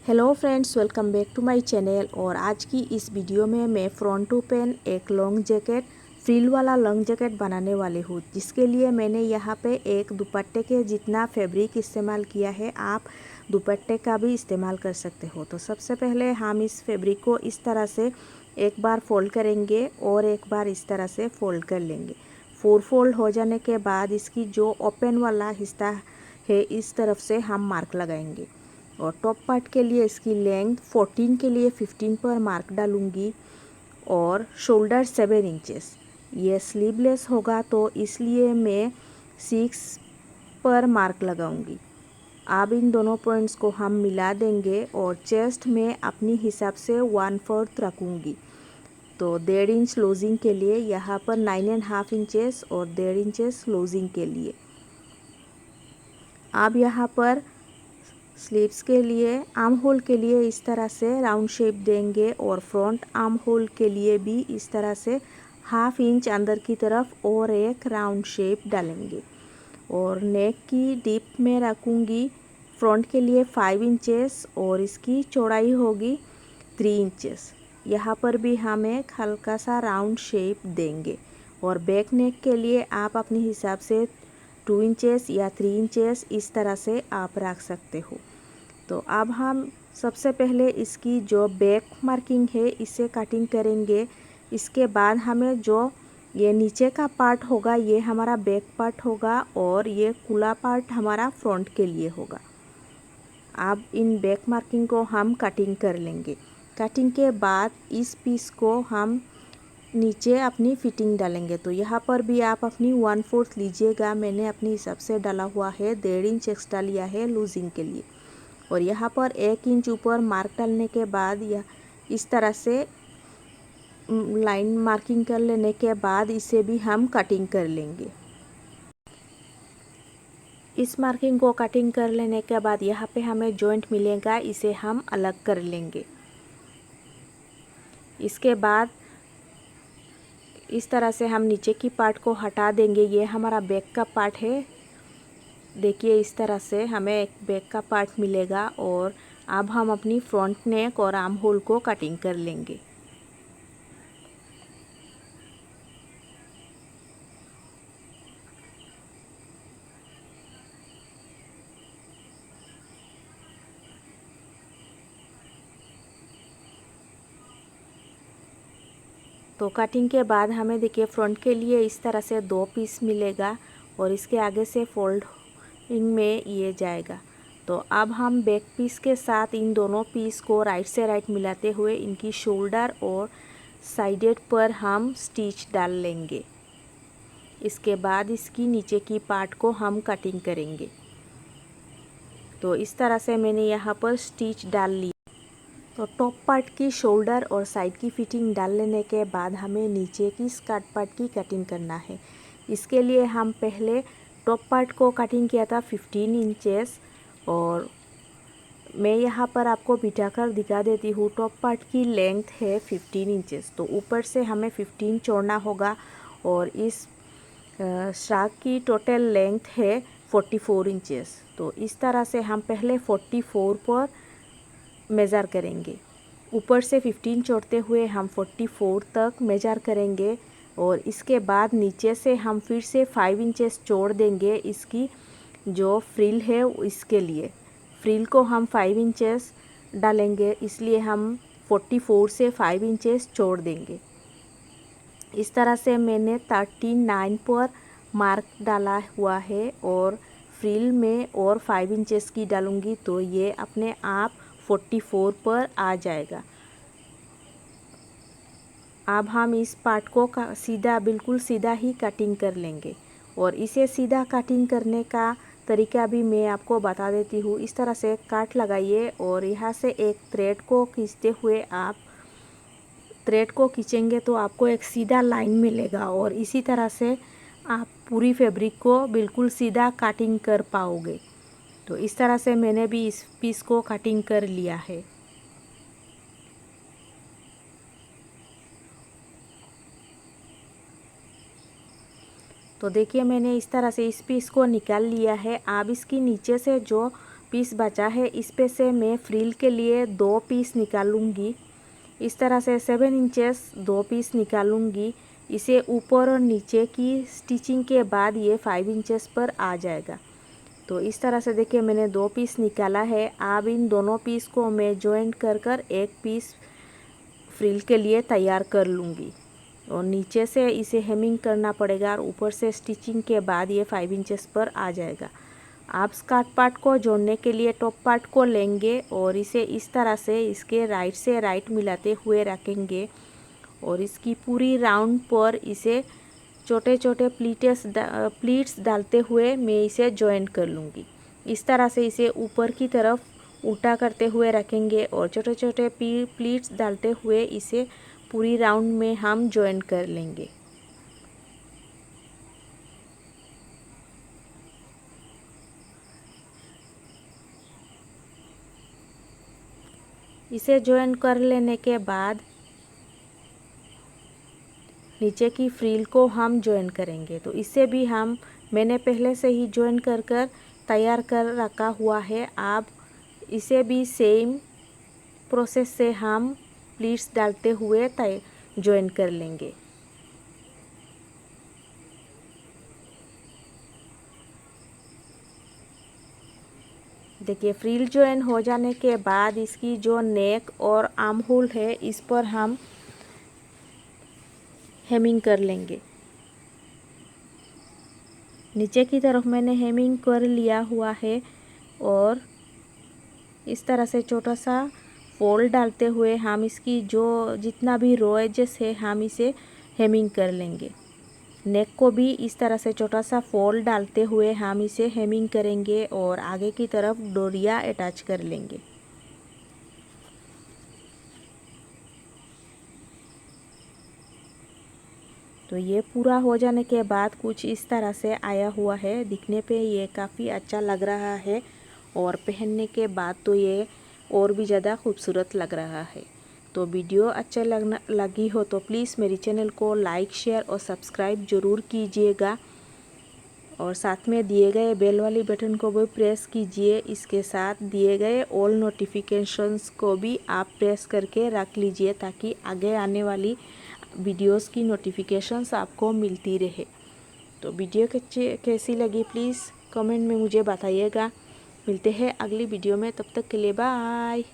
Hello friends, welcome back to my channel. और आज की इस वीडियो में मैं फ्रंट ओपन एक लॉन्ग जैकेट फ्रिल वाला लॉन्ग जैकेट बनाने वाली हूँ, जिसके लिए मैंने यहाँ पे एक दुपट्टे के जितना फैब्रिक इस्तेमाल किया है। आप दुपट्टे का भी इस्तेमाल कर सकते हो। तो सबसे पहले हम इस फैब्रिक को इस तरह से एक बार फोल्ड करेंगे और एक बार इस तरह से फोल्ड कर लेंगे। 4 फोल्ड हो जाने के बाद इसकी जो ओपन वाला हिस्सा है इस तरफ से हम मार्क लगाएंगे। और टॉप पार्ट के लिए इसकी लेंथ 14 के लिए 15 पर मार्क डालूंगी और शोल्डर 7 इंचेस। ये स्लीवलेस होगा तो इसलिए मैं 6 पर मार्क लगाऊंगी। अब इन दोनों पॉइंट्स को हम मिला देंगे और चेस्ट में अपनी हिसाब से 1/4 रखूंगी। तो 1.5 इंच लूजिंग के लिए यहाँ पर 9.5 इंचेस और 1.5 इंचेस लूजिंग के लिए। अब यहाँ पर स्लीव्स के लिए आर्म होल के लिए इस तरह से राउंड शेप देंगे और फ्रंट आर्म होल के लिए भी इस तरह से 1/2 इंच अंदर की तरफ और एक राउंड शेप डालेंगे। और नेक की डिप में रखूँगी फ्रंट के लिए 5 इंचेस और इसकी चौड़ाई होगी 3 इंचेस। यहाँ पर भी हम एक हल्का सा राउंड शेप देंगे। और बैक नेक के लिए आप अपने हिसाब से 2 इंचेस या 3 इंचेस इस तरह से आप रख सकते हो। तो अब हम सबसे पहले इसकी जो बैक मार्किंग है इसे कटिंग करेंगे। इसके बाद हमें जो ये नीचे का पार्ट होगा ये हमारा बैक पार्ट होगा और ये खुला पार्ट हमारा फ्रंट के लिए होगा। अब इन बैक मार्किंग को हम कटिंग कर लेंगे। कटिंग के बाद इस पीस को हम नीचे अपनी फिटिंग डालेंगे। तो यहाँ पर भी आप अपनी 1/4 लीजिएगा। मैंने अपने हिसाब से डाला हुआ है, 1.5 इंच एक्स्ट्रा लिया है लूजिंग के लिए। और यहाँ पर 1 इंच ऊपर मार्क डालने के बाद यह इस तरह से लाइन मार्किंग कर लेने के बाद इसे भी हम कटिंग कर लेंगे। इस मार्किंग को कटिंग कर लेने के बाद यहाँ पे हमें जॉइंट मिलेगा, इसे हम अलग कर लेंगे। इसके बाद इस तरह से हम नीचे की पार्ट को हटा देंगे। ये हमारा बैक का पार्ट है। देखिए इस तरह से हमें एक बैक का पार्ट मिलेगा। और अब हम अपनी फ्रंट नेक और आर्म होल को कटिंग कर लेंगे। तो कटिंग के बाद हमें देखिए फ्रंट के लिए इस तरह से 2 पीस मिलेगा और इसके आगे से फोल्डिंग में ये जाएगा। तो अब हम बैक पीस के साथ इन दोनों पीस को राइट से राइट मिलाते हुए इनकी शोल्डर और साइडेड पर हम स्टिच डाल लेंगे। इसके बाद इसकी नीचे की पार्ट को हम कटिंग करेंगे। तो इस तरह से मैंने यहाँ पर स्टिच डाल ली। तो टॉप पार्ट की शोल्डर और साइड की फिटिंग डाल लेने के बाद हमें नीचे की स्कर्ट पार्ट की कटिंग करना है। इसके लिए हम पहले टॉप पार्ट को कटिंग किया था 15 इंचेस और मैं यहाँ पर आपको बिठाकर दिखा देती हूँ। टॉप पार्ट की लेंथ है 15 इंचेस, तो ऊपर से हमें 15 छोड़ना होगा। और इस श्राग की टोटल लेंथ है 44 इंचेस। तो इस तरह से हम पहले 44 पर मेज़र करेंगे। ऊपर से 15 छोड़ते हुए हम 44 तक मेज़र करेंगे। और इसके बाद नीचे से हम फिर से 5 इंचेस छोड़ देंगे इसकी जो फ्रिल है इसके लिए। फ्रिल को हम 5 इंचेस डालेंगे, इसलिए हम 44 से 5 इंचेस छोड़ देंगे। इस तरह से मैंने 39 पर मार्क डाला हुआ है और फ्रिल में और 5 इंचेस की डालूंगी तो ये अपने आप 44 पर आ जाएगा। अब हम इस पार्ट को सीधा बिल्कुल सीधा ही कटिंग कर लेंगे। और इसे सीधा कटिंग करने का तरीका भी मैं आपको बता देती हूँ। इस तरह से काट लगाइए और यहाँ से एक थ्रेड को खींचते हुए आप थ्रेड को खींचेंगे तो आपको एक सीधा लाइन मिलेगा। और इसी तरह से आप पूरी फैब्रिक को बिल्कुल सीधा कटिंग कर पाओगे। तो इस तरह से मैंने भी इस पीस को कटिंग कर लिया है। तो देखिए मैंने इस तरह से इस पीस को निकाल लिया है। अब इसकी नीचे से जो पीस बचा है, इस पे से मैं फ्रिल के लिए 2 पीस निकालूंगी। इस तरह से 7 इंचेस 2 पीस निकालूंगी। इसे ऊपर और नीचे की स्टिचिंग के बाद ये 5 इंचेस पर आ जाएगा। तो इस तरह से देखिए मैंने 2 पीस निकाला है। अब इन दोनों पीस को मैं जॉइंट कर कर एक पीस फ्रिल के लिए तैयार कर लूँगी। और नीचे से इसे हेमिंग करना पड़ेगा और ऊपर से स्टिचिंग के बाद ये 5 इंचेस पर आ जाएगा। आप स्कर्ट पार्ट को जोड़ने के लिए टॉप पार्ट को लेंगे और इसे इस तरह से इसके राइट से राइट मिलाते हुए रखेंगे और इसकी पूरी राउंड पर इसे छोटे छोटे प्लीट्स डालते हुए मैं इसे जॉइंट कर लूँगी। इस तरह से इसे ऊपर की तरफ उल्टा करते हुए रखेंगे और छोटे छोटे प्लीट्स डालते हुए इसे पूरी राउंड में हम जॉइंट कर लेंगे। इसे जॉइन कर लेने के बाद नीचे की फ्रिल को हम जॉइन करेंगे। तो इसे भी मैंने पहले से ही जॉइन कर कर तैयार कर रखा हुआ है। अब इसे भी सेम प्रोसेस से हम प्लीट्स डालते हुए जॉइन कर लेंगे। देखिए फ्रिल जॉइन हो जाने के बाद इसकी जो नेक और आर्म होल है इस पर हम हेमिंग कर लेंगे। नीचे की तरफ मैंने हेमिंग कर लिया हुआ है और इस तरह से छोटा सा फोल्ड डालते हुए हम इसकी जो जितना भी रो एजेस है हम इसे हेमिंग कर लेंगे। नेक को भी इस तरह से छोटा सा फोल्ड डालते हुए हम इसे हेमिंग करेंगे और आगे की तरफ डोरिया अटैच कर लेंगे। तो ये पूरा हो जाने के बाद कुछ इस तरह से आया हुआ है। दिखने पे ये काफ़ी अच्छा लग रहा है और पहनने के बाद तो ये और भी ज़्यादा खूबसूरत लग रहा है। तो वीडियो अच्छा लगी हो तो प्लीज़ मेरी चैनल को लाइक शेयर और सब्सक्राइब ज़रूर कीजिएगा और साथ में दिए गए बेल वाली बटन को भी प्रेस कीजिए। इसके साथ दिए गए ऑल नोटिफिकेशंस को भी आप प्रेस करके रख लीजिए ताकि आगे आने वाली वीडियोस की नोटिफिकेशंस आपको मिलती रहे। तो वीडियो कैसी लगी प्लीज़ कमेंट में मुझे बताइएगा। मिलते हैं अगली वीडियो में, तब तक के लिए बाय।